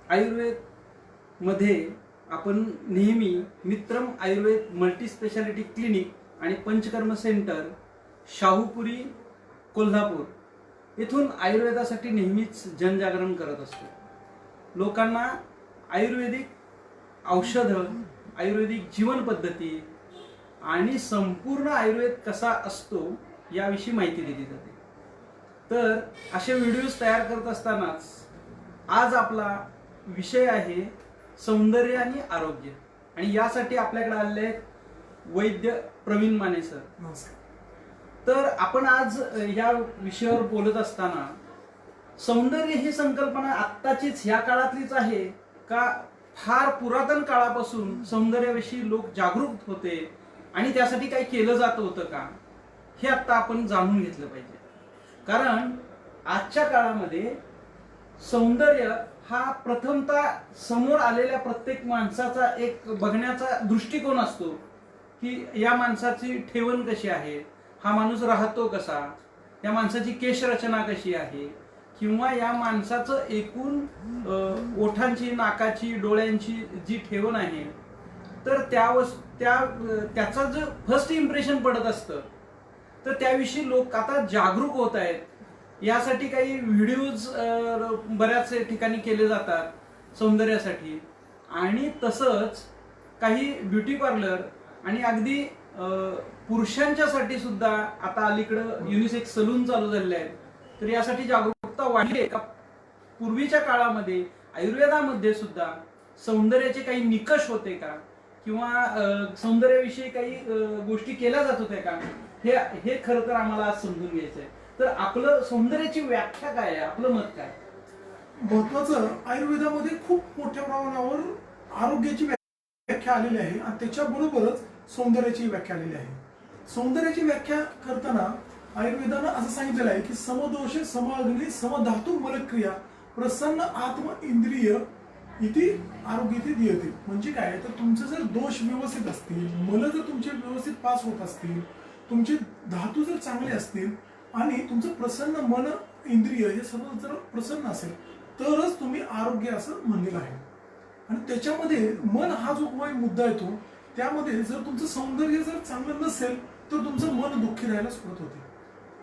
आयुर्वेद मध्ये आपण नेहमी मित्रम आयुर्वेद मल्टी स्पेशालिटी क्लिनिक आणि पंचकर्म सेंटर शाहूपुरी कोल्हापूर येथून आयुर्वेदासाठी नेहमीच जनजागरण करत असतो. लोकांना आयुर्वेदिक औषधं, आयुर्वेदिक जीवन पद्धती आणि संपूर्ण आयुर्वेद कसा असतो याविषयी माहिती दिली जाते. तर असे व्हिडिओज तयार करत असतानाच आज आपला विषय आहे सौंदर्य आणि आरोग्य, आणि यासाठी आपल्याकडे आलेले आहेत वैद्य प्रवीण माने सर. नमस्कार. तर आपण आज या विषयावर बोलत असताना सौंदर्य ही संकल्पना आत्ताचीच ह्या काळातलीच आहे का फार पुरातन काळापासून सौंदर्याविषयी लोक जागरूक होते आणि त्यासाठी काही केलं जात होतं का, हे आता आपण जाणून घेतलं पाहिजे. कारण आजच्या काळामध्ये सौंदर्य हा प्रथमतः समोर आलेल्या प्रत्येक माणसाचा एक बघण्याचा दृष्टिकोन असतो की या माणसाची ठेवण कशी आहे, हा माणूस राहतो कसा, या माणसाची केशरचना कशी आहे, किंवा या माणसाचं एकूण ओठांची, नाकाची, डोळ्यांची जी ठेवण आहे, तर त्याचा जो फर्स्ट इम्प्रेशन पडत असतं, तर त्याविषयी लोक आता जागरूक होत आहेत. यासाठी काही व्हिडिओज बऱ्याच ठिकाणी केले जातात सौंदर्यासाठी, आणि तसंच काही ब्युटी पार्लर आणि अगदी पुरुषांच्यासाठी सुद्धा आता अलीकडं युनिसेक्स सलून चालू झालेले आहेत. तर यासाठी जागरूकता वाढली आहे का? पूर्वीच्या काळामध्ये आयुर्वेदामध्ये सुद्धा सौंदर्याचे काही निकष होते का, किंवा सौंदर्याविषयी काही गोष्टी केल्या जात होत्या का, हे खरं तर आम्हाला आज समजून घ्यायचं आहे. तर आपलं सौंदर्याची व्याख्या काय आहे, आपलं मत काय? महत्वाचं, आयुर्वेदामध्ये खूप मोठ्या प्रमाणावर आरोग्याची व्याख्या आलेली आहे आणि त्याच्याबरोबरच सौंदर्याची व्याख्या आलेली आहे. सौंदर्याची व्याख्या करताना आयुर्वेदानं असं सांगितलेलं आहे की समदोष समअग्नी समधातू मलक्रिया प्रसन्न आत्म इंद्रिय इथे आरोग्य दीयते. म्हणजे काय, तर तुमचे जर दोष व्यवस्थित असतील, मल जर तुमचे व्यवस्थित पास होत असतील, तुमचे धातू जर चांगले असतील आणि तुमचं प्रसन्न मन, इंद्रिय हे सर्व जर प्रसन्न असेल तरच तुम्ही आरोग्य असं म्हणलेलं आहे. आणि त्याच्यामध्ये मन हा जो काही मुद्दा येतो, त्यामध्ये जर तुमचं सौंदर्य जर चांगलं नसेल तर तुमचं मन दुःखी राहायला सुरुवात होते.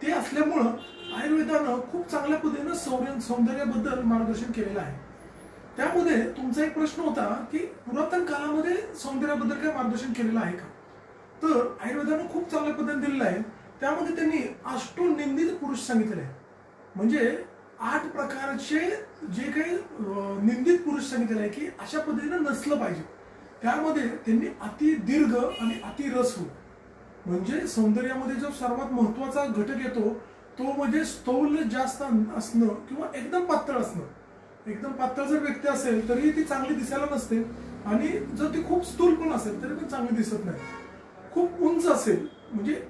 ते असल्यामुळं आयुर्वेदानं खूप चांगल्या पद्धतीनं सौंदर्याबद्दल मार्गदर्शन केलेलं आहे. त्यामध्ये तुमचा एक प्रश्न होता की पुरातन काळामध्ये सौंदर्याबद्दल काय मार्गदर्शन केलेलं आहे का, तर आयुर्वेदानं खूप चांगल्या पद्धतीने दिलेलं आहे. त्यामध्ये त्यांनी अष्टोनिंदित पुरुष सांगितलेले आहे. म्हणजे 8 प्रकारचे जे काही निंदित पुरुष सांगितलेले आहे की अशा पद्धतीने नसलं पाहिजे. त्यामध्ये त्यांनी अति दीर्घ आणि अति रस्व, म्हणजे सौंदर्यामध्ये जो सर्वात महत्वाचा घटक येतो तो म्हणजे स्थौल्य जास्त असणं किंवा एकदम पातळ असणं. एकदम पातळ जर व्यक्ती असेल तरी ती चांगली दिसायला नसते, आणि जर ती खूप स्थूल पण असेल तरी पण चांगली दिसत नाही. खूप उंच असेल म्हणजे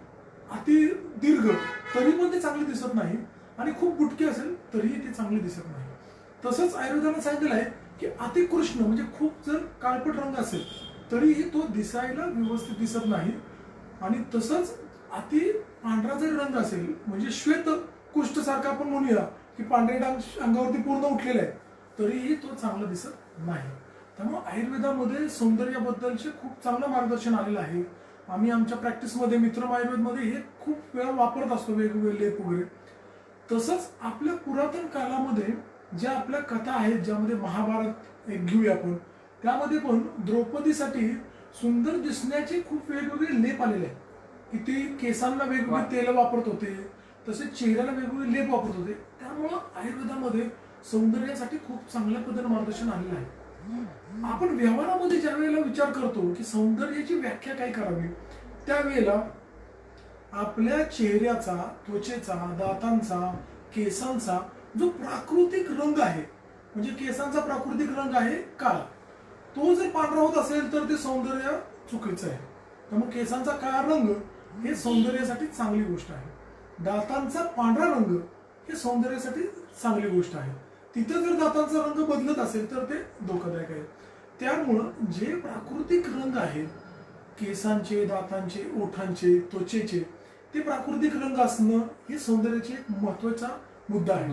अति दीर्घ तरी पण ती चांगली दिसत नाही, आणि खूप बुटकी असेल तरीही ती चांगली दिसत नाही. तसंच आयुर्वेदानं सांगितलेलं आहे की अति कृष्ण म्हणजे खूप जर काळपट रंग असेल तरीही तो दिसायला व्यवस्थित दिसत नाही, आणि तसंच अति पांढरा जर रंग असेल म्हणजे श्वेत कुष्ठ सारखा आपण म्हणूया की पांढरे डाग अंगावरती पूर्ण उठलेला आहे, तरीही तो चांगला दिसत नाही. त्यामुळे आयुर्वेदामध्ये सौंदर्याबद्दलचे खूप चांगलं मार्गदर्शन आलेलं आहे. आम्ही आमच्या प्रॅक्टिसमध्ये मित्रम आयुर्वेदमध्ये हे खूप वेळा वापरत असतो, वेगवेगळे लेप वगैरे. तसंच आपल्या पुरातन काळामध्ये ज्या आपल्या कथा आहेत, ज्यामध्ये महाभारत एक घेऊया आपण, त्यामध्ये पण द्रौपदीसाठी सुंदर दिसण्याचे खूप वेगवेगळे लेप आलेले आहेत. की ते केसांना वेगवेगळे तेल वापरत होते, तसेच चेहऱ्याला वेगवेगळे लेप वापरत होते. त्यामुळं आयुर्वेदामध्ये सौंदर्यासाठी खूप चांगल्या पद्धतीने मार्गदर्शन आलेलं आहे. आपण व्यवहारामध्ये ज्या वेळेला विचार करतो की सौंदर्याची व्याख्या काय करावी, त्यावेळेला आपल्या चेहऱ्याचा, त्वचेचा, दातांचा, केसांचा जो प्राकृतिक रंग आहे, म्हणजे केसांचा प्राकृतिक रंग आहे काळा, तो जर पांढरा होत असेल तर ते सौंदर्य चुकीचं आहे. त्यामुळे केसांचा काळा रंग हे सौंदर्यासाठी चांगली गोष्ट आहे. दातांचा पांढरा रंग हे सौंदर्यासाठी चांगली गोष्ट आहे. तिथं जर दातांचा रंग बदलत असेल तर ते धोकादायक आहे. त्यामुळं जे प्राकृतिक रंग आहेत, केसांचे, दातांचे, ओठांचे, त्वचेचे, ते प्राकृतिक रंग असणं हे सौंदर्याचे एक महत्वाचा मुद्दा आहे.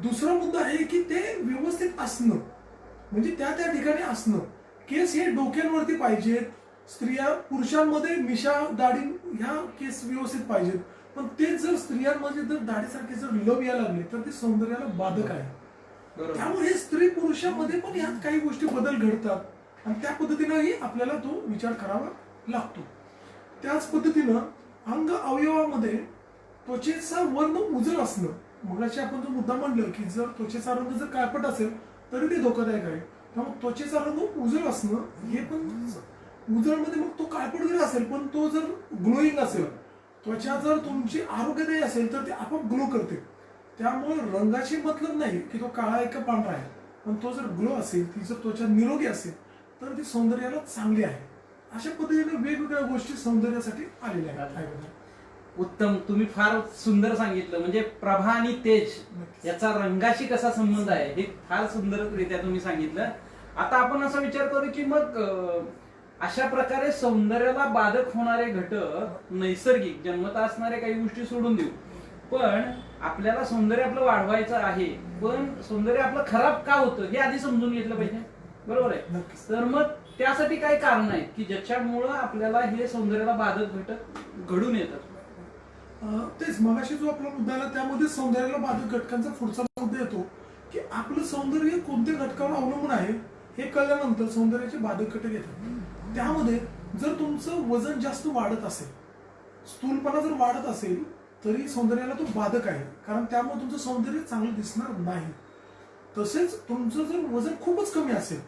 दुसरा मुद्दा आहे की ते व्यवस्थित असणं, म्हणजे त्या त्या ठिकाणी असणं. केस हे डोक्यांवरती पाहिजेत. स्त्रिया पुरुषांमध्ये मिशा दाढी ह्या केस व्यवस्थित पाहिजेत. पण ते जर स्त्रियांमध्ये जर दाढीसारखे जर लव यायला लागले तर ते सौंदर्याला बाधक आहे. त्यामुळे स्त्री पुरुषांमध्ये पण यात काही गोष्टी बदल घडतात आणि त्या पद्धतीनंही आपल्याला तो विचार करावा लागतो. त्याच पद्धतीनं अंग अवयवामध्ये त्वचेचा वर्ण उजळ असणं, मगाशी आपण जो मुद्दा म्हणलं की जर त्वचेचा रंग जर काळपट असेल तरी ते धोकादायक आहे. त्यामुळे त्वचेचा रंग उजळ असणं हे पण उजळमध्ये मग तो काळपट जरी असेल पण तो जर ग्लोईंग असेल, त्वचा जर तुमची आरोग्यदायी असेल तर ते आपोआप ग्लो करते. त्यामुळे रंगाशी मतलब नाही की तो काळा आहे का पांढरा आहे, पण तो जर ग्लो असेल, ती जर त्वचा निरोगी असेल तर ती सौंदर्याला चांगली आहे. अशा पद्धतीने वेगवेगळ्या गोष्टी सौंदर्यासाठी आलेल्या आहेत. उत्तम, तुम्ही फार सुंदर सांगितलं. म्हणजे प्रभा आणि तेज याचा रंगाशी कसा संबंध आहे हे फार सुंदररित्या तुम्ही सांगितलं. आता आपण असा विचार करू की मग अशा प्रकारे सौंदर्याला बाधक होणारे घटक नैसर्गिक जन्मतः असणाऱ्या काही गोष्टी सोडून देऊ, पण आपल्याला सौंदर्य आपलं वाढवायचं आहे, पण सौंदर्य आपलं खराब का होतं हे आधी समजून घेतलं पाहिजे. बरोबर आहे. तर मग त्यासाठी काही कारण आहेत की ज्याच्यामुळं आपल्याला हे सौंदर्याला बाधक घटक घडून येतात. तेच मगाशी जो आपला मुद्दा आला त्यामध्ये सौंदर्याला बाधक घटकांचा पुढचा मुद्दा येतो की आपलं सौंदर्य कोणत्या घटकावर अवलंबून आहे हे कळल्यानंतर सौंदर्याचे बाधक घटक येतात. त्यामध्ये जर तुमचं वजन जास्त वाढत असेल, स्थूलपणा जर वाढत असेल तरी सौंदर्याला तो बाधक आहे, कारण त्यामुळे तुमचं सौंदर्य चांगलं दिसणार नाही. तसेच तुमचं जर वजन खूपच कमी असेल,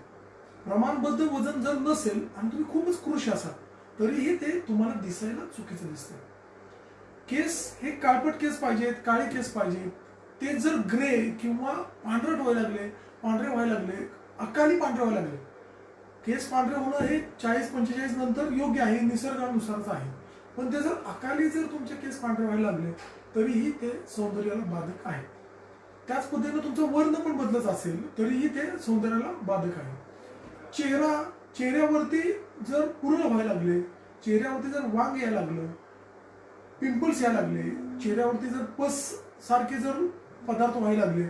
प्रमाणबद्ध वजन जर नसेल आणि तुम्ही खूपच कृश असाल तरीही ते तुम्हाला दिसायला चुकीचं दिसतं. केस हे काळपट केस पाहिजेत, काळे केस पाहिजेत. ते जर ग्रे किंवा पांढरट व्हायला लागले, पांढरे व्हायला लागले, अकाली पांढरे व्हायला लागले, केस पांढरे होणं हे 40-45 नंतर योग्य आहे, निसर्गानुसारच आहे. पण ते जर अकाली जर तुमचे केस पांढरे व्हायला लागले तरीही ते सौंदर्याला बाधक आहे. त्याच पद्धतीने तुमचा वर्ण पण बदलत असेल तरीही ते सौंदर्याला बाधक आहे. चेहऱ्यावरती जर पूर्ण व्हायला लागले, चेहऱ्यावरती जर वांग यायला लागलं, पिंपल्स यायला लागले, चेहऱ्यावरती जर पस सारखे जर पदार्थ व्हायला लागले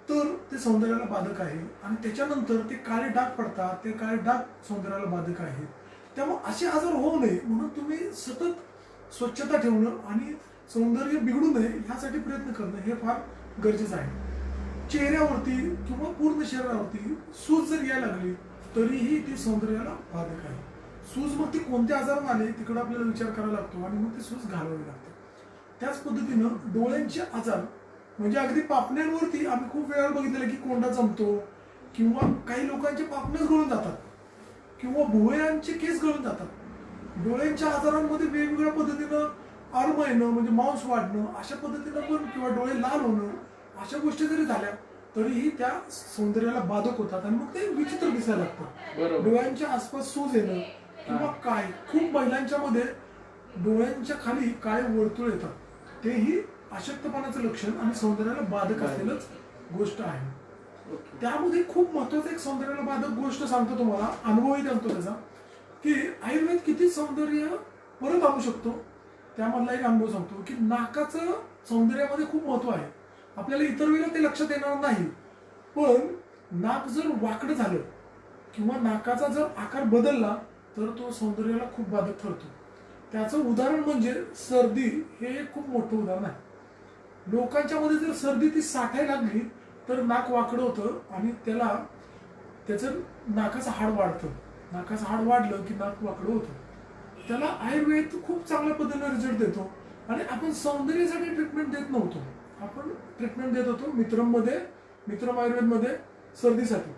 तर ते सौंदर्याला बाधक आहे. आणि त्याच्यानंतर ते काळे डाग पडतात, ते काळे डाग सौंदर्याला बाधक आहेत. त्यामुळे असे आजार होऊ नये म्हणून तुम्ही सतत स्वच्छता ठेवणं आणि सौंदर्य बिघडू नये ह्यासाठी प्रयत्न करणं हे फार गरजेचं आहे. चेहऱ्यावरती किंवा पूर्ण शरीरावरती सूज जर यायला लागली तरीही ती सौंदर्याला बाधक आहे. सूज मग ती कोणत्या आजारात आले तिकडे आपल्याला विचार करावा लागतो आणि मग ती सूज घालवावी लागते. त्याच पद्धतीनं डोळ्यांचे आजार म्हणजे अगदी पापण्यांवरती आम्ही खूप वेळा बघितलेलं की कोंडा जमतो किंवा काही लोकांचे पापणच गळून जातात किंवा भुवयांचे केस गळून जातात. डोळ्यांच्या आजारांमध्ये वेगवेगळ्या पद्धतीनं आरम येणं म्हणजे मांस वाढणं अशा पद्धतीनं पण किंवा डोळे लाल होणं अशा गोष्टी जरी झाल्या तरीही त्या सौंदर्याला बाधक होतात आणि मग ते विचित्र दिसायला लागतं. डोळ्यांच्या आसपास सूज येणं किंवा काय खूप महिलांच्या मध्ये डोळ्यांच्या खाली काळे वर्तुळ येतात, तेही अशक्तपणाचं लक्षण आणि सौंदर्याला बाधक असलेलंच गोष्ट आहे. त्यामध्ये खूप महत्वाचं एक सौंदर्याला बाधक गोष्ट सांगतो तुम्हाला, अनुभवही सांगतो त्याचा, की आयुर्वेद किती सौंदर्य परत आणू शकतो त्यामधला एक अनुभव सांगतो की नाकाचं सौंदर्यामध्ये खूप महत्व आहे. आपल्याला इतर वेळेला ते लक्षात येणार नाही, पण नाक जर वाकडं झालं किंवा नाकाचा जर आकार बदलला तर तो सौंदर्याला खूप बाधक ठरतो. त्याचं उदाहरण म्हणजे सर्दी हे एक खूप मोठं उदाहरण आहे. लोकांच्या मध्ये जर सर्दी ती साठायला लागली तर नाक वाकडं होतं आणि त्याचं नाकाचं हाड वाढतं. नाकाचं हाड वाढलं की नाक वाकडं होतं. त्याला आयुर्वेद खूप चांगल्या पद्धतीने रिझल्ट देतो आणि आपण सौंदर्यासाठी ट्रीटमेंट देत नव्हतो, आपण ट्रीटमेंट देत होतो मित्रम आयुर्वेदमध्ये सर्दीसाठी.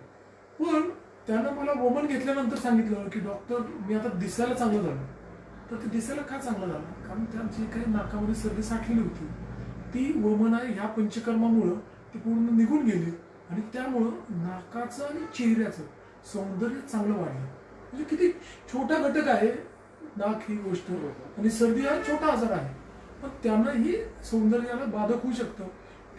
पण त्यानं मला वमन घेतल्यानंतर सांगितलं की डॉक्टर मी आता दिसायला चांगलं झालं. तर ते दिसायला का चांगलं झालं, कारण त्यांची काही नाकामध्ये सर्दी साठलेली होती ती वमन आहे ह्या पंचकर्मामुळं ती पूर्ण निघून गेली आणि त्यामुळं नाकाचं आणि चेहऱ्याचं सौंदर्य चांगलं वाढलं. म्हणजे किती छोटा घटक आहे नाक ही गोष्ट आणि सर्दी हा छोटा आजार आहे, पण त्यानंही सौंदर्याला बाधक होऊ शकतं.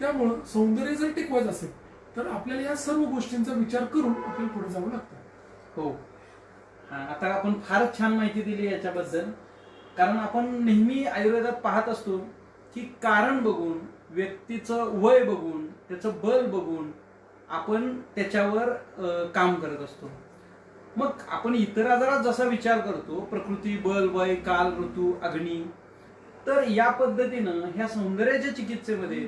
त्यामुळं सौंदर्य जर टिकवायचं असेल तर आपल्याला या सर्व गोष्टींचा विचार करून आपल्याला पुढे जावं लागतं. हो, आता आपण फारच छान माहिती दिली याच्याबद्दल. कारण आपण नेहमी आयुर्वेदात पाहत असतो की कारण बघून, व्यक्तीचं वय बघून, त्याचं बल बघून आपण त्याच्यावर काम करत असतो. मग आपण इतर आजारात जसा विचार करतो, प्रकृती, बल, वय, काल, ऋतू, अग्नी, तर या पद्धतीनं ह्या सौंदर्याच्या चिकित्सेमध्ये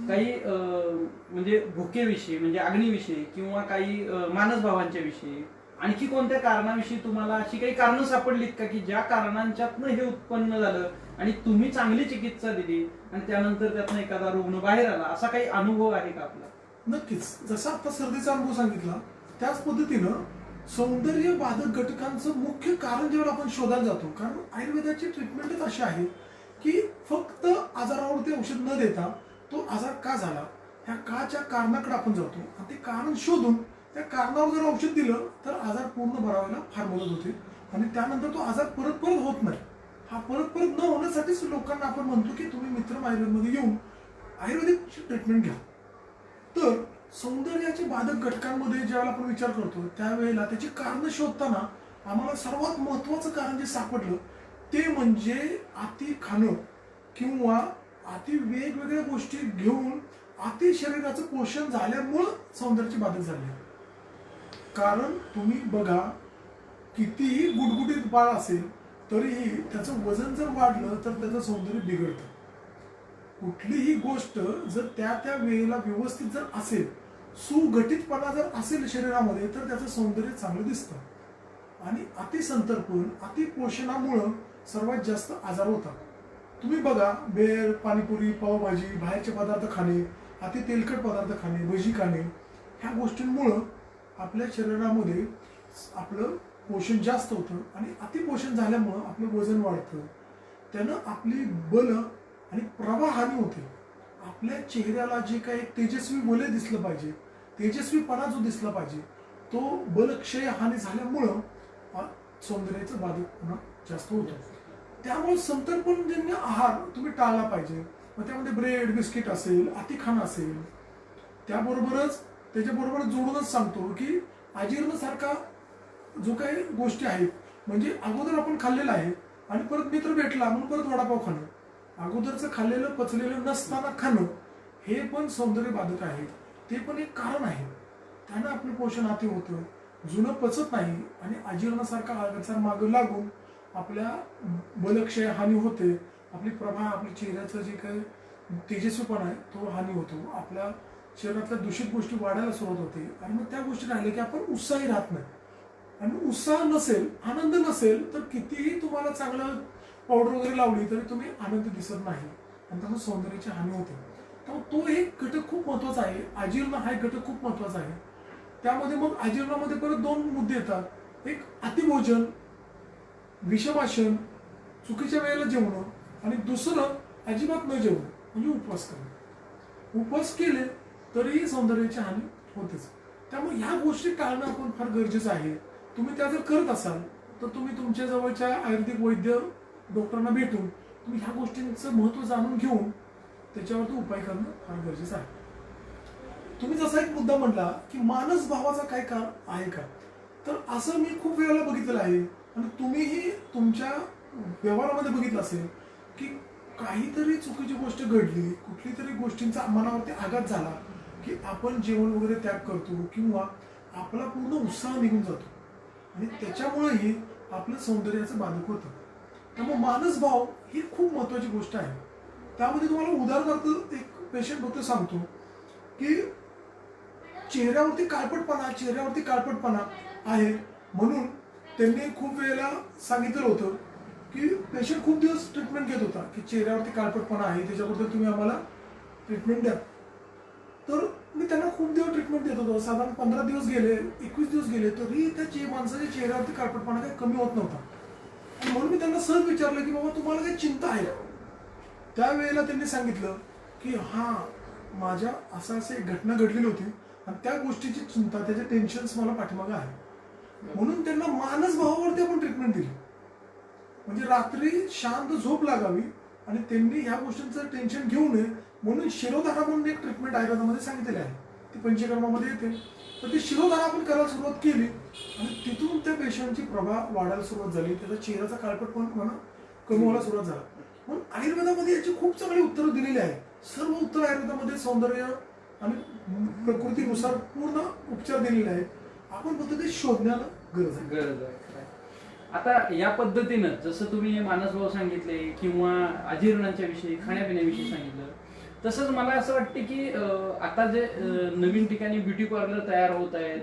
काही म्हणजे भुकेविषयी म्हणजे अग्नीविषयी किंवा काही मानसभावांच्या विषयी आणखी कोणत्या कारणाविषयी तुम्हाला अशी काही कारणं सापडलीत का की ज्या कारणांच्यातनं हे उत्पन्न झालं आणि तुम्ही चांगली चिकित्सा दिली आणि त्यानंतर त्यातनं एखादा रुग्ण बाहेर आला, असा काही अनुभव आहे का आपला? नक्कीच. जसा आता सर्दीचा अनुभव सांगितला त्याच पद्धतीनं सौंदर्य बाधक घटकांचं मुख्य कारण जेव्हा आपण शोधायला जातो, कारण आयुर्वेदाची ट्रीटमेंटच अशी आहे की फक्त आजारावरती औषध न देता तो आजार का झाला ह्या काच्या कारणाकडे आपण जातो आणि ते कारण शोधून त्या कारणावर जर औषध दिलं तर आजार पूर्ण बरा व्हायला फार मदत होते आणि त्यानंतर तो आजार परत परत होत नाही. हा परत परत न होण्यासाठीच लोकांना आपण म्हणतो की तुम्ही मित्र आयुर्वेदमध्ये येऊन आयुर्वेदिक ट्रीटमेंट घ्या. तर सौंदर्याच्या बाधक घटकांमध्ये ज्यावेळेला आपण विचार करतो त्यावेळेला त्याची कारण शोधताना आम्हाला सर्वात महत्वाचं कारण जे सापडलं ते म्हणजे अति खाणं किंवा अति वेगवेगळ्या गोष्टी घेऊन अति शरीराचं पोषण झाल्यामुळं सौंदर्याची बाधक झाली. कारण तुम्ही बघा, कितीही गुडगुडीत बाळ असेल तरीही त्याचं वजन जर वाढलं तर त्याचं सौंदर्य बिघडतं. कुठलीही गोष्ट जर त्या त्या वेळेला व्यवस्थित जर असेल, सुगठितपणा जर असेल शरीरामध्ये तर त्याचं सौंदर्य चांगलं दिसतं. आणि अतिसंतर्पण, अतिपोषणामुळं सर्वात जास्त आजार होतात. तुम्ही बघा, बेर, पाणीपुरी, पावभाजी, बाहेरचे पदार्थ खाणे, अति तेलकट पदार्थ खाणे, भजी खाणे, ह्या गोष्टींमुळं आपल्या शरीरामध्ये आपलं पोषण जास्त होतं आणि अतिपोषण झाल्यामुळं आपलं वजन वाढतं. त्यानं आपली बल आणि प्रवाहानी होते. आपल्या चेहऱ्याला जे काही तेजस्वी बल दिसलं पाहिजे, तेजस्वीपणा जो दिसला पाहिजे, तो बलक्षय हानी झाल्यामुळं सौंदर्याचं बाधकपणा जास्त होतं. त्यामुळे संतर्पणजन्य आहार तुम्ही टाळला पाहिजे. मग त्यामध्ये ब्रेड, बिस्किट असेल, अतिखाण असेल, त्याच्याबरोबर जोडूनच सांगतो की अजीर्ण सारखा जो काही गोष्टी आहेत, म्हणजे अगोदर आपण खाल्लेलं आहे आणि परत मित्र भेटला म्हणून परत वडापाव खाणं, अगोदरचं खाल्लेलं पचलेलं नसताना खाणं, हे पण सौंदर्य बाधक आहे. ते पण एक कारण आहे. त्यानं आपलं पोषण अति होतं, जुनं पचत नाही आणि अजीर्णासारखा आजार मागं लागून आपल्या बलक्षय हानी होते. आपली प्रभा, आपल्या चेहऱ्याचं जे काही तेजस्वीपणा आहे तो हानी होतो. आपल्या शरीरातल्या दूषित गोष्टी वाढायला सुरुवात होते आणि मग त्या गोष्टी राहिल्या की आपण उत्साही राहत नाही. आणि उत्साह नसेल, आनंद नसेल तर कितीही तुम्हाला चांगलं पावडर वगैरे लावली तरी तुम्ही आनंद दिसत नाही आणि त्यामुळे सौंदर्याची हानी होते. त्यामुळे तो एक घटक खूप महत्वाचा आहे. अजीर्ण हा एक घटक खूप महत्वाचा आहे. त्यामध्ये मग अजीर्णामध्ये परत दोन मुद्दे येतात. एक अतिभोजन, विषमाशन, चुकीच्या वेळेला जेवणं आणि दुसरं अजिबात न जेवणं म्हणजे उपवास करणं. उपवास केले तरीही सौंदर्याची हानी होतेच. त्यामुळे ह्या गोष्टी टाळणं आपण फार गरजेचं आहे. तुम्ही त्या जर करत असाल तर तुम्ही तुमच्या जवळच्या आयुर्वेदिक वैद्य डॉक्टरांना भेटून तुम्ही ह्या गोष्टींचं महत्त्व जाणून घेऊन त्याच्यावरती उपाय करणं फार गरजेचं आहे. तुम्ही जसा एक मुद्दा म्हटला की मानस भावाचा काय कारण आहे का, तर असं मी खूप वेळेला बघितलेलं आहे आणि तुम्हीही तुमच्या व्यवहारामध्ये बघितलं असेल की काहीतरी चुकीची गोष्ट घडली, कुठली तरी गोष्टींचा मनावरती आघात झाला की आपण जेवण वगैरे त्याग करतो किंवा आपला पूर्ण उत्साह निघून जातो आणि त्याच्यामुळेही आपलं सौंदर्याचं बाधक होतं. त्यामुळे मानसभाव ही खूप महत्वाची गोष्ट आहे. त्यामध्ये तुम्हाला उदाहरणार्थ एक पेशंट होतं सांगतो की चेहऱ्यावरती काळपटपणा आहे म्हणून त्यांनी खूप वेळेला सांगितलं होतं की पेशंट खूप दिवस ट्रीटमेंट घेत होता की चेहऱ्यावरती काळपटपणा आहे, त्याच्याबद्दल तुम्ही आम्हाला ट्रीटमेंट द्या. तर मी त्यांना खूप दिवस ट्रीटमेंट देत होतो. साधारण 15 दिवस गेले, 21 दिवस गेले तरी त्या माणसाच्या चेहऱ्यावरती काळपटपणा काही कमी होत नव्हता. आणि म्हणून मी त्यांना सहज विचारलं की बाबा तुम्हाला काही चिंता आहे. त्यावेळेला त्यांनी सांगितलं की हा, माझ्या असं एक घटना घडलेली होती आणि त्या गोष्टीची चिंता, त्याचे टेन्शन्स मला पाठीमागं आहे. म्हणून त्यांना मानस भावावरती आपण ट्रीटमेंट दिली, म्हणजे रात्री शांत झोप लागावी आणि त्यांनी ह्या गोष्टींचं टेन्शन घेऊ नये म्हणून शिरोधारा म्हणून एक ट्रीटमेंट आयुर्वेदामध्ये सांगितलेली आहे. ती पंचकर्मामध्ये येते. तर ती शिरोधारा आपण करायला सुरुवात केली आणि तिथून त्या पेशंटची प्रभा वाढायला सुरुवात झाली, त्याचा चेहऱ्याचा काळपटपणा कमी व्हायला सुरुवात झाला. म्हणून आयुर्वेदामध्ये याची खूप चांगली उत्तरं दिलेली आहे. सर्व उत्तर आयुर्वेदामध्ये सौंदर्य आणि प्रकृतीनुसार पूर्ण उपचार दिलेले आहेत. आपण फक्त ते शोधण्याला गरज आहे. गरज आहे. आता या पद्धतीनं जसं तुम्ही मानसभाव सांगितले किंवा अजीर्णांच्या विषयी, खाण्यापिण्याविषयी सांगितलं, तसंच मला असं वाटतं की आता जे नवीन ठिकाणी ब्युटी पार्लर तयार होत आहेत,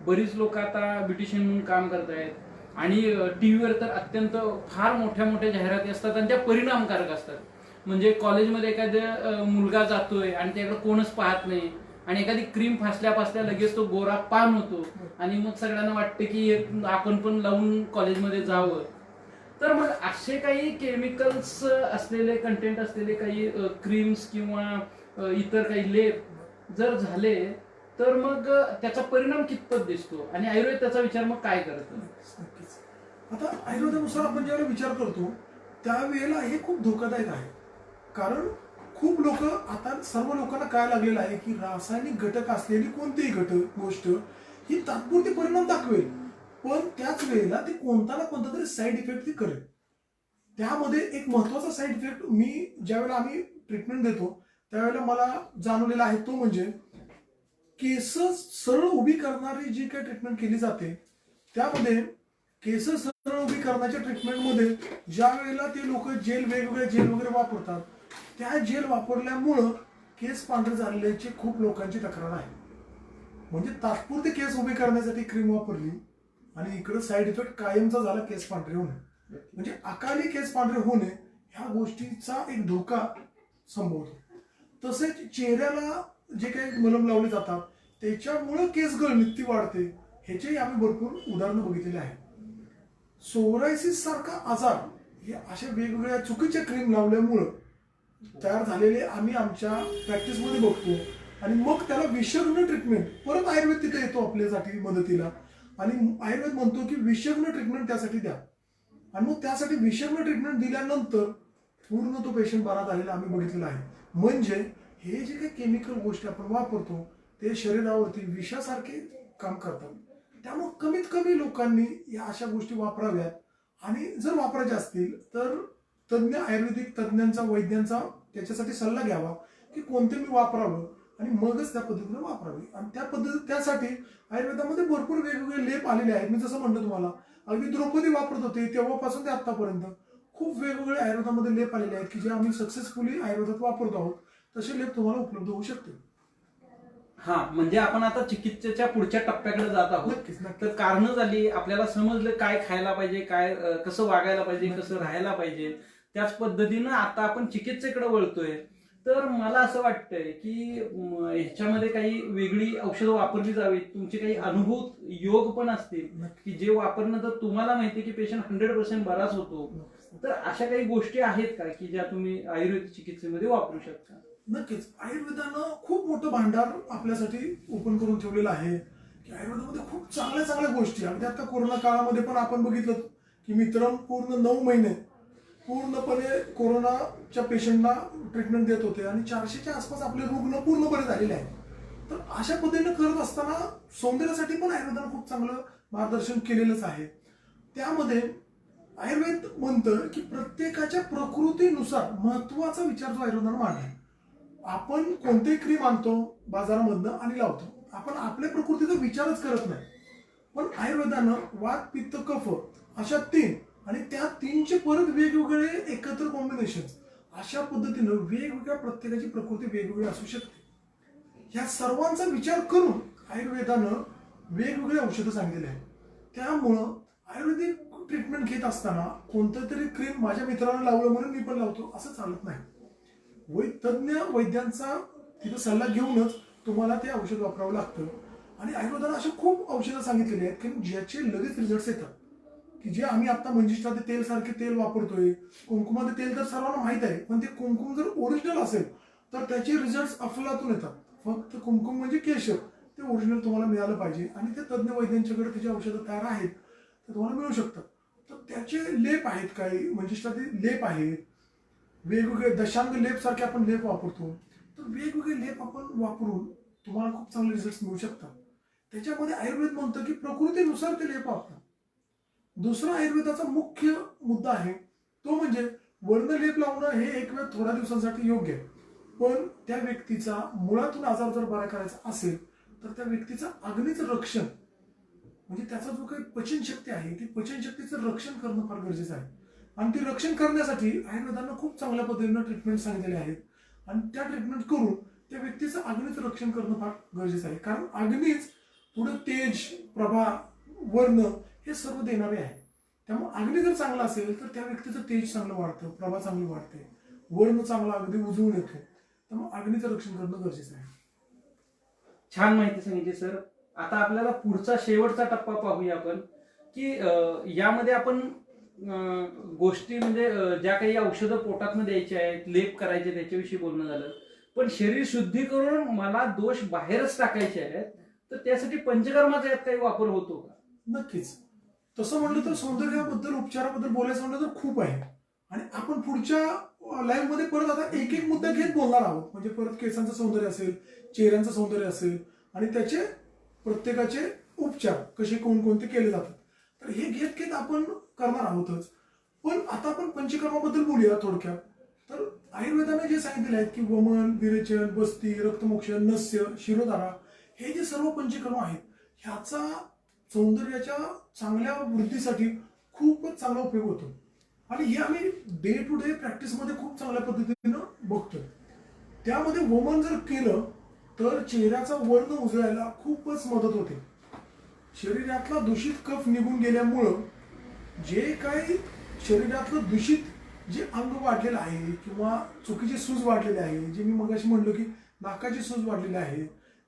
बरीच लोक आता ब्युटिशियन म्हणून काम करत आहेत आणि टीव्हीवर तर अत्यंत फार मोठ्या मोठ्या जाहिराती असतात आणि त्या परिणामकारक असतात. म्हणजे कॉलेजमध्ये एखादा मुलगा जातोय आणि त्याकडे कोणच पाहत नाही आणि एखादी क्रीम फासल्या लगेच तो गोरा पान होतो आणि मग सगळ्यांना वाटतं की आपण पण लावून कॉलेजमध्ये जावं. तर मग असे काही केमिकल्स असलेले, कंटेंट असलेले काही क्रीम्स किंवा इतर काही लेप जर झाले तर मग त्याचा परिणाम कितपत दिसतो आणि आयुर्वेद त्याचा विचार मग काय करतं? नक्कीच. आता आयुर्वेदानुसार आपण ज्यावेळेला विचार करतो त्यावेळेला हे खूप धोकादायक आहे. कारण खूप लोक, आता सर्व लोकांना काय लागलेलं आहे की रासायनिक घटक असलेली कोणतीही गोष्ट ही तात्पुरती परिणाम दाखवेल, पण त्याच वेळेला ती कोणता ना कोणता तरी साईड इफेक्ट ती करेल. त्यामध्ये एक महत्वाचा साईड इफेक्ट मी ज्यावेळेला आम्ही ट्रीटमेंट देतो त्यावेळेला मला जाणवलेला आहे, तो म्हणजे केस सरळ उभी करणारी जी काही ट्रीटमेंट केली जाते त्यामध्ये केस सरळ उभी करण्याच्या ट्रीटमेंटमध्ये ज्या वेळेला ते लोक वेगवेगळ्या जेल वगैरे वापरतात, त्या जेल वापरल्यामुळं केस पांढरे झालेल्याची खूप लोकांची तक्रार आहे. म्हणजे तात्पुरते केस उभे करण्यासाठी क्रीम वापरली आणि इकडे साईड इफेक्ट कायमचा झाला केस पांढरे होणे. म्हणजे अकाली केस पांढरे होणे ह्या गोष्टीचा एक धोका संभवतो. तसेच चेहऱ्याला जे काही मलम लावले जातात त्याच्यामुळे केस गळणी ती वाढते, ह्याचेही आम्ही भरपूर उदाहरणं बघितलेली आहेत. सोरायसिस सारखा आजार हे अशा वेगवेगळ्या चुकीच्या क्रीम लावल्यामुळं तयार झालेले आम्ही आमच्या प्रॅक्टिसमध्ये बघतो. आणि मग त्याला विषग्न ट्रीटमेंट, परत आयुर्वेद तिथे येतो आपल्यासाठी मदतीला आणि आयुर्वेद म्हणतो की विषग्न ट्रीटमेंट त्यासाठी द्या. आणि मग त्यासाठी विषग्न ट्रीटमेंट दिल्यानंतर पूर्ण तो पेशंट बरा झालेला आम्ही बघितलेला आहे. म्हणजे हे जे काही केमिकल गोष्टी आपण वापरतो ते शरीरावरती विषासारखे काम करतात. त्यामुळे कमीत कमी लोकांनी या अशा गोष्टी वापराव्यात आणि जर वापरायचे असतील तर तज्ज्ञ आयुर्वेदिक तज्ज्ञांचा, वैद्यांचा त्याच्यासाठी सल्ला घ्यावा की कोणते मी वापरावं आणि मगच त्या पद्धतीने वापरावे. आणि त्यासाठी आयुर्वेदामध्ये भरपूर वेगवेगळे लेप आलेले आहेत. मी जसं म्हणलं तुम्हाला, अगदी द्रौपदी वापरत होते तेव्हापासून ते आतापर्यंत खूप वेगवेगळे आयुर्वेदामध्ये लेप आलेले आहेत की जे आम्ही सक्सेसफुली आयुर्वेदात वापरतो आहोत. तसे लेप तुम्हाला उपलब्ध होऊ शकते. हा, म्हणजे आपण आता चिकित्सेच्या पुढच्या टप्प्याकडे जात आहोत. नक्कीच. तर कारणं झाली, आपल्याला समजलं काय खायला पाहिजे, काय कसं वागायला पाहिजे, कसं राहायला पाहिजे, त्याच पद्धतीनं आता आपण चिकित्सेकडे वळतोय. तर मला असं वाटतंय की ह्याच्यामध्ये काही वेगळी औषधं वापरली जावीत. तुमचे काही अनुभूत योग पण असतील की जे वापरणं, तर तुम्हाला माहिती की पेशंट 100% बराच होतो. तर अशा काही गोष्टी आहेत का की ज्या तुम्ही आयुर्वेद चिकित्सेमध्ये वापरू शकता? नक्कीच. आयुर्वेदानं खूप मोठं भांडार आपल्यासाठी ओपन करून ठेवलेलं आहे की आयुर्वेदामध्ये खूप चांगल्या चांगल्या गोष्टी. अगदी आता कोरोना काळामध्ये पण आपण बघितलं की मित्रम पूर्ण 9 महिने पूर्णपणे कोरोनाच्या पेशंटला ट्रीटमेंट देत होते आणि 400च्या आसपास आपले रुग्ण पूर्ण बरे झालेले आहेत. तर अशा पद्धतीने करत असताना सौंदर्यासाठी पण आयुर्वेदानं खूप चांगलं मार्गदर्शन केलेलंच आहे. त्यामध्ये आयुर्वेद म्हणतं की प्रत्येकाच्या प्रकृतीनुसार महत्वाचा विचार जो आयुर्वेदानं मांडला. आपण कोणतेही क्रीम आणतो बाजारामधनं आणि लावतो, आपण आपल्या प्रकृतीचा विचारच करत नाही. पण आयुर्वेदानं वात, पित्त, कफ अशा 3 आणि त्या 3चे परत वेगवेगळे एकत्र कॉम्बिनेशन, अशा पद्धतीनं वेगवेगळ्या प्रत्येकाची प्रकृती वेगवेगळी असू शकते. या सर्वांचा विचार करून आयुर्वेदानं वेगवेगळे औषधं सांगितलेले आहेत. त्यामुळं आयुर्वेदिक ट्रीटमेंट घेत असताना कोणतं तरी क्रीम माझ्या मित्रानं लावलं म्हणून मी पण लावतो असं चालत नाही. तज्ज्ञ वैद्यांचा तिथं सल्ला घेऊनच तुम्हाला ते औषध वापरावं लागतं. आणि आयुर्वेदानं अशी खूप औषधं सांगितलेली आहेत की ज्याचे लगेच रिझल्ट येतात. की जे आम्ही आता मंजिष्ठाचे तेल सारखे तेल वापरतोय, कुंकुमाचे तेल तर सर्वांना माहित आहे, पण ते कुंकुम जर ओरिजिनल असेल तर त्याचे रिझल्ट अफलातून येतात. फक्त कुंकुम म्हणजे केशर, ते ओरिजिनल तुम्हाला मिळालं पाहिजे आणि ते तज्ज्ञ वैद्यांच्याकडे त्याची औषधं तयार आहेत ते तुम्हाला मिळू शकतात. तर त्याचे लेप आहेत, काही मंजिष्ठाचे लेप आहेत, वेगवेगळे दशांग लेप सारखे आपण लेप वापरतो. तर वेगवेगळे लेप आपण वापरून तुम्हाला खूप चांगले रिझल्ट मिळू शकतात. त्याच्यामध्ये आयुर्वेद म्हणतं की प्रकृतीनुसार ते लेप वापरा. दुसरा आयुर्वेदाचा मुख्य मुद्दा आहे तो म्हणजे वर्णलेप लावणं हे एक वेळ थोड्या दिवसांसाठी योग्य आहे. पण त्या व्यक्तीचा मुळातून आजार जर बरा करायचा असेल तर त्या व्यक्तीचं अग्नीचं रक्षण म्हणजे त्याचा जो काही पचनशक्ती आहे ती पचनशक्तीचं रक्षण करणं फार गरजेचं आहे. आणि ती रक्षण करण्यासाठी आयुर्वेदानं खूप चांगल्या पद्धतीनं ट्रीटमेंट सांगितलेले आहेत आणि त्या ट्रीटमेंट करून त्या व्यक्तीचं अग्नीचं रक्षण करणं फार गरजेचं आहे. कारण अग्नीच पुढे तेज, प्रभा, वर्ण हे सर्व देणारे आहे. त्यामुळे अग्नी जर चांगला असेल तर त्या व्यक्तीचं तेज चांगलं वाढतं, प्रभा चांगली वाढते, वर्ण चांगला अगदी उजळून येतो. त्यामुळे अग्नीचं रक्षण करणं गरजेचं आहे. छान माहिती सांगितली सर. आता आपल्याला पुढचा शेवटचा टप्पा पाहूया आपण की यामध्ये आपण गोष्टी म्हणजे ज्या काही औषधं पोटातनं द्यायची आहेत, लेप करायचे त्याच्याविषयी बोलणं झालं. पण शरीर शुद्धी करून मला दोष बाहेरच टाकायचे आहेत तर त्यासाठी पंचकर्माचा यात काही वापर होतो का? नक्कीच. तसं म्हणलं तर सौंदर्याबद्दल, उपचाराबद्दल बोलायचं म्हणलं तर खूप आहे. आणि आपण पुढच्या लाईव्ह मध्ये परत आता एक एक मुद्दा घेत बोलणार आहोत. म्हणजे परत केसांचं सौंदर्य असेल, चेहऱ्यांचं सौंदर्य असेल आणि त्याचे प्रत्येकाचे उपचार कसे कोणकोणते केले जातात तर हे घेत घेत आपण करणार आहोतच. पण आता आपण पंचकर्माबद्दल बोलूया थोडक्यात. तर आयुर्वेदाने जे सांगितले आहेत की वमन, विरेचन, बस्ती, रक्तमोक्षण, नस्य, शिरोधारा हे जे सर्व पंचकर्म आहेत ह्याचा सौंदर्याच्या चांगल्या वृद्धीसाठी खूपच चांगला उपयोग होतो. आणि हे आम्ही डे टू डे प्रॅक्टिसमध्ये खूप चांगल्या पद्धतीनं बघतोय. त्यामध्ये वमन जर केलं तर चेहऱ्याचा वर्ण उजळायला खूपच मदत होते. शरीरातला दूषित कफ निघून गेल्यामुळं जे काही शरीरातलं दूषित जे अंग वाढलेलं आहे किंवा चुकीची सूज वाढलेली आहे, जे मी मगाशी म्हणलो की नाकाची सूज वाढलेली आहे,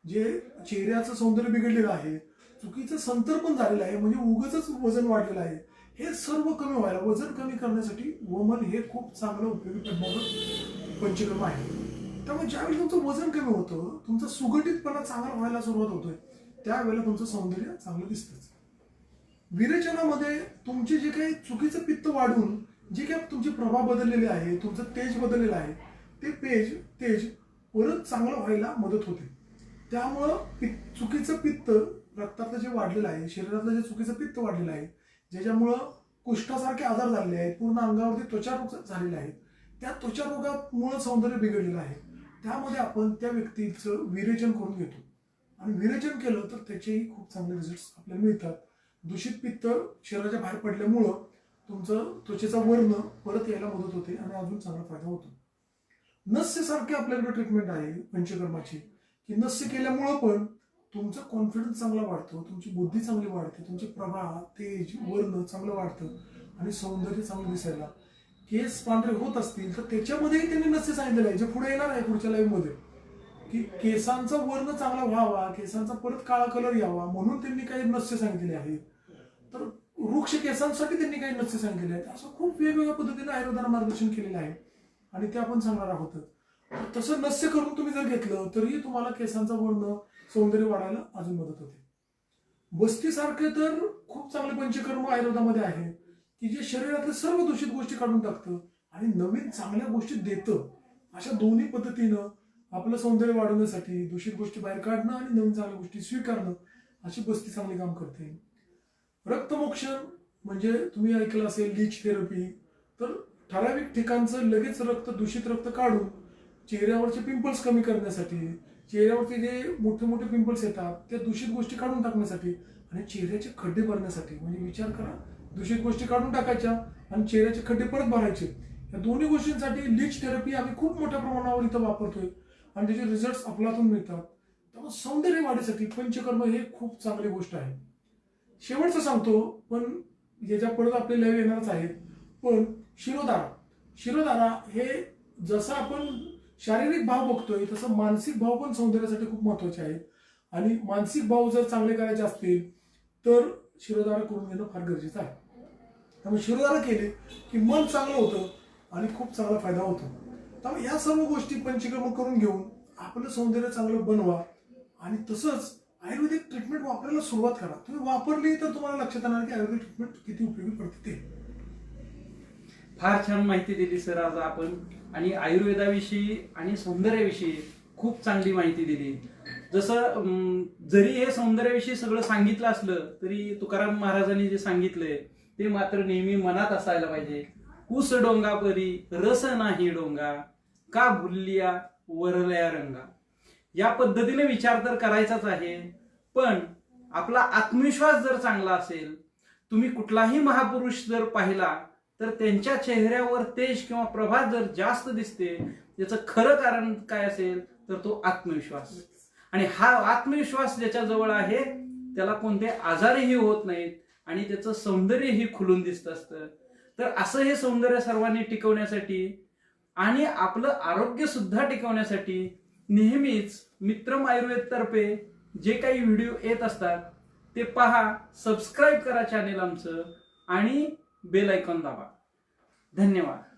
जे चेहऱ्याचं सौंदर्य बिघडलेलं आहे, चुकीचं संतर्पण झालेलं आहे म्हणजे उगाचच वजन वाढलेलं आहे, हे सर्व कमी व्हायला, वजन कमी करण्यासाठी वमन हे खूप चांगलं उपयोगी पडणारं पंचकर्म आहे. त्यामुळे ज्यावेळी तुमचं वजन कमी होतं, तुमचा सुगठितपणा चांगला व्हायला सुरुवात होतोय, त्यावेळेला तुमचं सौंदर्य चांगलं दिसतंच. विरेचनामध्ये तुमचे जे काही चुकीचं पित्त वाढून जे काही तुमची प्रभा बदललेली आहे, तुमचं तेज बदललेलं आहे, ते तेज परत चांगलं व्हायला मदत होते. त्यामुळं चुकीचं पित्त रक्तातलं जे वाढलेलं आहे, शरीरातलं जे चुकीचं पित्त वाढलेलं आहे, ज्याच्यामुळं कुष्ठासारखे आजार झालेले आहेत, पूर्ण अंगावरती त्वचारोग झालेले आहेत, त्या त्वचारोगामुळे सौंदर्य बिघडलेलं आहे. त्यामध्ये आपण त्या व्यक्तीचं विरेचन करून घेतो आणि विरेचन केलं तर त्याचेही खूप चांगले रिझल्ट आपल्याला मिळतात. दूषित पित्त शरीराच्या बाहेर पडल्यामुळं तुमचं त्वचेचा वर्ण परत यायला मदत होते आणि अजून चांगला फायदा होतो. नस्य सारखी आपल्याकडे ट्रीटमेंट आहे पंचकर्माची की नस्य केल्यामुळं पण तुमचा कॉन्फिडन्स चांगला वाढतो, तुमची बुद्धी चांगली वाढते, तुमची प्रभा, तेज, वर्ण चांगलं वाढतं आणि सौंदर्य चांगलं दिसायला. केस पांढरे होत असतील तर त्याच्यामध्येही त्यांनी नस्य सांगितलेलं आहे, जे पुढे येणार आहे पुढच्या लाईव्ह मध्ये, की केसांचा वर्ण चांगला व्हावा, केसांचा परत काळा कलर यावा म्हणून त्यांनी काही नस्य सांगितलेले आहेत. तर वृक्ष केसांसाठी त्यांनी काही नस्य सांगितलेले आहेत. असं खूप वेगवेगळ्या पद्धतीने आयुर्वेदानं मार्गदर्शन केलेलं आहे आणि ते आपण सांगणार आहोत. तसं नस्य करून तुम्ही जर घेतलं तरीही तुम्हाला केसांचा वर्ण, सौंदर्य वाढायला अजून मदत होते. बस्तीसारखे तर खूप चांगले पंचकर्म आयुर्वेदामध्ये आहे की जे शरीरातल्या सर्व दूषित गोष्टी काढून टाकतं आणि नवीन चांगल्या गोष्टी देतं. अशा दोन्ही पद्धतीनं आपलं सौंदर्य वाढवण्यासाठी दूषित गोष्टी बाहेर काढणं आणि नवीन चांगल्या गोष्टी स्वीकारणं अशी बस्ती चांगली काम करते. रक्तमोक्षण म्हणजे तुम्ही ऐकलं असेल लीच थेरपी. तर ठराविक ठिकाणचं लगेच दूषित रक्त काढून चेहऱ्यावरचे पिंपल्स कमी करण्यासाठी, चेहऱ्यावरती जे मोठे मोठे पिंपल्स येतात त्या दूषित गोष्टी काढून टाकण्यासाठी आणि चेहऱ्याचे खड्डे भरण्यासाठी. म्हणजे विचार करा, दूषित गोष्टी काढून टाकायच्या आणि चेहऱ्याचे खड्डे परत भरायचे. या दोन्ही गोष्टींसाठी लीच थेरपी आम्ही खूप मोठ्या प्रमाणावर इथं वापरतोय आणि त्याचे रिझल्ट आपल्यातून मिळतात. त्यामुळे सौंदर्य वाढीसाठी पंचकर्म हे खूप चांगली गोष्ट आहे. शेवटचं सांगतो, पण याच्या परत आपले लाईव्ह येणारच आहेत. पण शिरोधारा हे जसं आपण शारीरिक भाव बघतोय तसं मानसिक भाव पण सौंदर्यासाठी खूप महत्वाचे आहेत. आणि मानसिक भाव जर चांगले करायचे असतील तर शिरोधारा करून घेणं फार गरजेचं आहे. त्यामुळे शिरोधारा केले की मन चांगलं होतं आणि खूप चांगला फायदा होतो. त्यामुळे या सर्व गोष्टी पंचकर्म करून घेऊन आपलं सौंदर्य चांगलं बनवा आणि तसंच आयुर्वेदिक ट्रीटमेंट वापरायला सुरुवात करा. तुम्ही वापरली तर तुम्हाला लक्षात येणार की आयुर्वेदिक ट्रीटमेंट किती उपयोगी पडते ते. फार छान माहिती दिली सर आज आपण, आणि आयुर्वेदाविषयी आणि सौंदर्याविषयी खूप चांगली माहिती दिली. जसं जरी हे सौंदर्याविषयी सगळं सांगितलं असलं तरी तुकाराम महाराजांनी जे सांगितलंय ते मात्र नेहमी मनात असायला पाहिजे. ऊस डोंगा परी रस नाही डोंगा, का भुललिया वरलया रंगा. या पद्धतीने विचार तर करायचाच आहे, पण आपला आत्मविश्वास जर चांगला असेल, तुम्ही कुठलाही महापुरुष जर पाहिला तर त्यांच्या चेहऱ्यावर तेज किंवा प्रभा जर जास्त दिसते, याचं खरं कारण काय असेल तर तो आत्मविश्वास. आणि हा आत्मविश्वास ज्याच्या जवळ आहे त्याला कोणते आजारही होत नाहीत आणि त्याचं सौंदर्यही खुलून दिसत असतं. तर असं हे सौंदर्य सर्वांनी टिकवण्यासाठी आणि आपलं आरोग्य सुद्धा टिकवण्यासाठी नेहमीच मित्रम आयुर्वेद तर्फे जे काही व्हिडिओ येत असतात ते पहा, सबस्क्राईब करा चॅनेल आमचं आणि बेल आयकॉन दाबा. धन्यवाद.